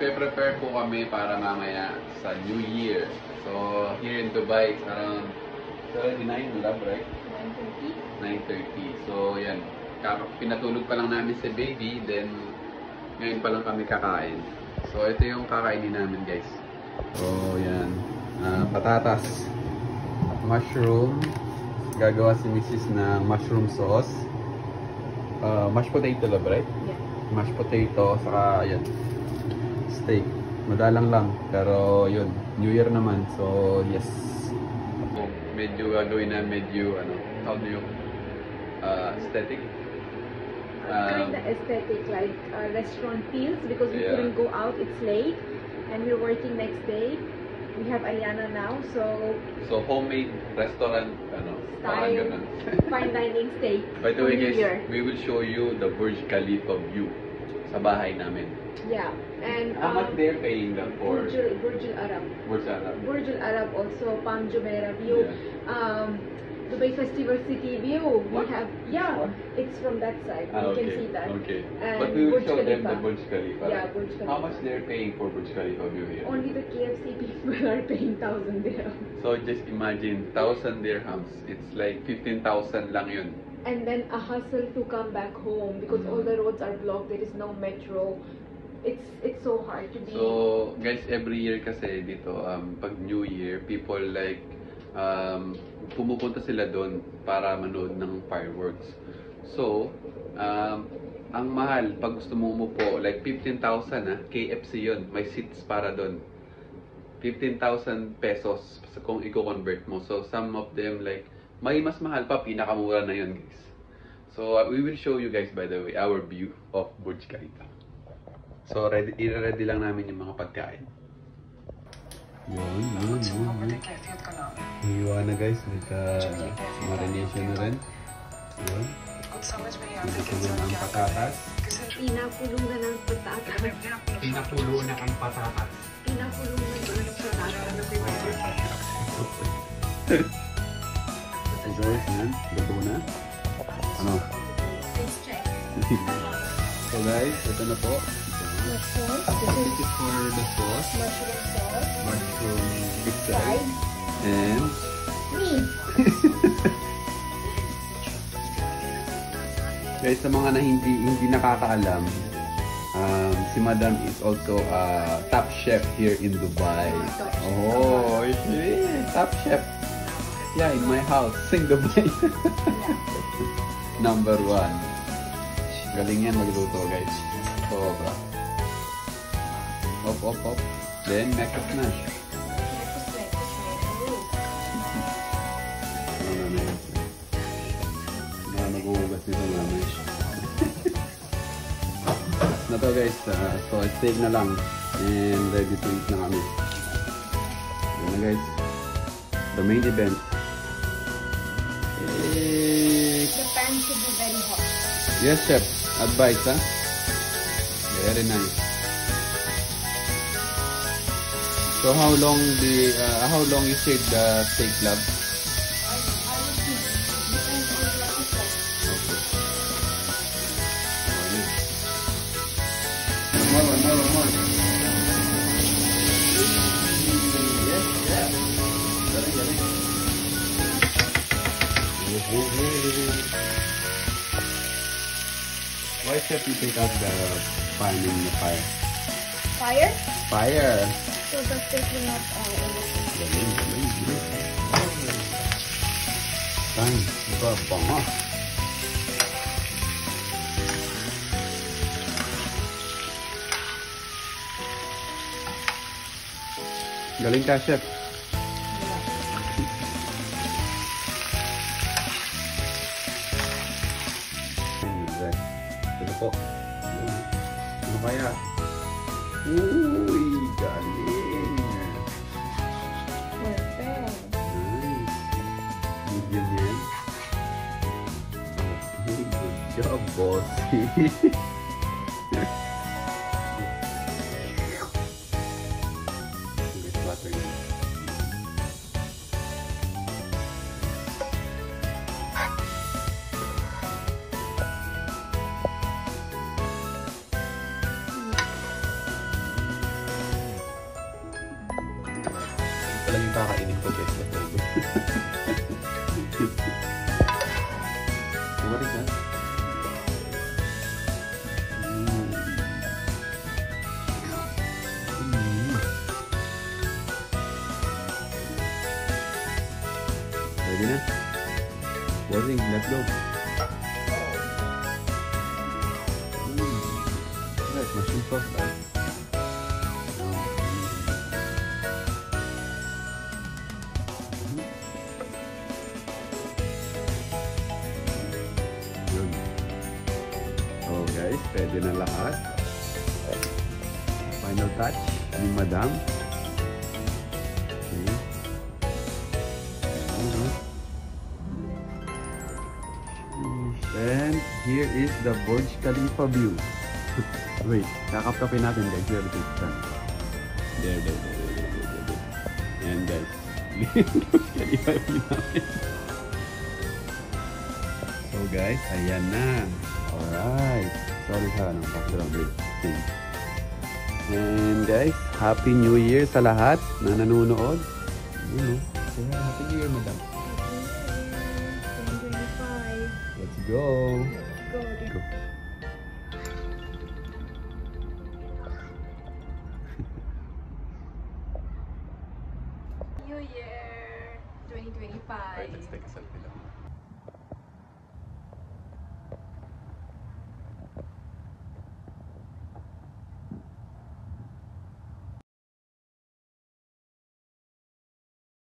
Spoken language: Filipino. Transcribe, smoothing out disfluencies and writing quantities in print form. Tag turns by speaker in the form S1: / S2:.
S1: nagpe-prepare po kami para mamaya sa New Year. So, here in Dubai, it's around 9, love, right? 9:30. So, yan. Pinatulog pa lang namin si baby, then ngayon pa lang kami kakain. So, ito yung kakainin namin, guys. So, yan. Patatas. Mushroom. Gagawa si Mrs. ng mushroom sauce. Mashed potato, love, right?
S2: Yeah.
S1: Mashed potato, saka yan. Steak. Madalang lang. Pero, yun. New Year naman. So, yes. Medyo gagawin na medyo, how do you, aesthetic?
S2: Kind of aesthetic, like restaurant feels, because we
S1: Yeah.
S2: couldn't go out, it's late, and we're working next day. We have Ayana now, so
S1: Homemade restaurant, parang
S2: style,
S1: ganun.
S2: fine dining steak.
S1: By the way,
S2: for New
S1: guys,
S2: Year.
S1: we will show you the Burj Khalifa view sa bahay namin.
S2: Yeah, and
S1: How much they're paying them for
S2: Burj Al Arab.
S1: Burj Arab?
S2: Burj Al Arab also, Palm Jumeirah view, Dubai Festival City view.
S1: What?
S2: We have,
S1: What?
S2: it's from that side. You can see that.
S1: Okay.
S2: And
S1: But we will
S2: Burj
S1: show them
S2: Khalifa.
S1: the Burj Khalifa.
S2: Yeah, Burj Khalifa.
S1: How much they're paying for Burj Khalifa view here?
S2: Only the KFC people are paying 1,000 dirhams.
S1: So just imagine 1,000 dirhams. It's like 15,000 lang yun.
S2: And then a hustle to come back home because all the roads are blocked. There is no metro. It's so hard to be.
S1: So guys, every year kasi dito pag New Year, people like pumupunta sila doon para manood ng fireworks. So ang mahal pag gusto mo umupo, like 15,000 KFC yun, may seats para doon. 15,000 pesos kung i-convert mo. So some of them like may mas mahal pa, pinakamura na yun, guys. So we will show you guys, by the way, our view of Burj Khalifa. So i-ready lang namin yung mga pagkain. Yun. Hiwa na, guys. Nagka-marination na rin. Yun. Pinakulo na ang patatas.
S2: Pinakulo na ng patatas.
S1: Pinakulo na ang patatas.
S2: Pinakulo na ng patatas.
S1: Ito, guys, yan. Luto na. Ano?
S2: Let's check.
S1: So guys, ito na po.
S2: Mushroom.
S1: This is for the sauce.
S2: Mushroom sauce.
S1: Mushroom deep fried.
S2: Fried.
S1: And
S2: Me.
S1: guys, sa mga na hindi nakakaalam, si Madam is also a top chef here in Dubai. Oh, shit. Top chef. Yeah, in my house, in Dubai. Number 1. Galing yan magluto, guys. Sobra. Op. Then, next na. Nag-uugas nito namin. Na to, guys. So, steak na lang. And ready to eat na kami. Yan na, guys. The main event.
S2: The pan should be very hot.
S1: Yes, chef. Advice, ha? Very nice. So how long you save the steak, love? More. Yes. Galing. Why chef you take out the pan in the fire? Fire.
S2: So the steak will not
S1: Galing. Time. Ito, bango. Galing ka, chef. Ito po. Ano kaya? Uy, galing.
S2: Perfect.
S1: Nice. Medium yan. Okay, good job, bossy. pa lang yung kakainin ko guys. So what is that? Ready na? Bossing, let's go. Right, mushroom sauce, right? Yun. So guys, pwede na lahat. Final touch ni Madam. Okay. And here is the Burj Khalifa view. Wait, kakap-kapin natin guys. We have to stand. There. Ayan guys. Burj Khalifa view namin. So guys, ayan na. Alright. Sorry sa background thing. And guys, Happy New Year sa lahat na nanonood. Say Happy New Year, Madam.
S2: 2025.
S1: Let's go.
S2: Let's go. New Year 2025.
S1: Alright, let's take a selfie lang.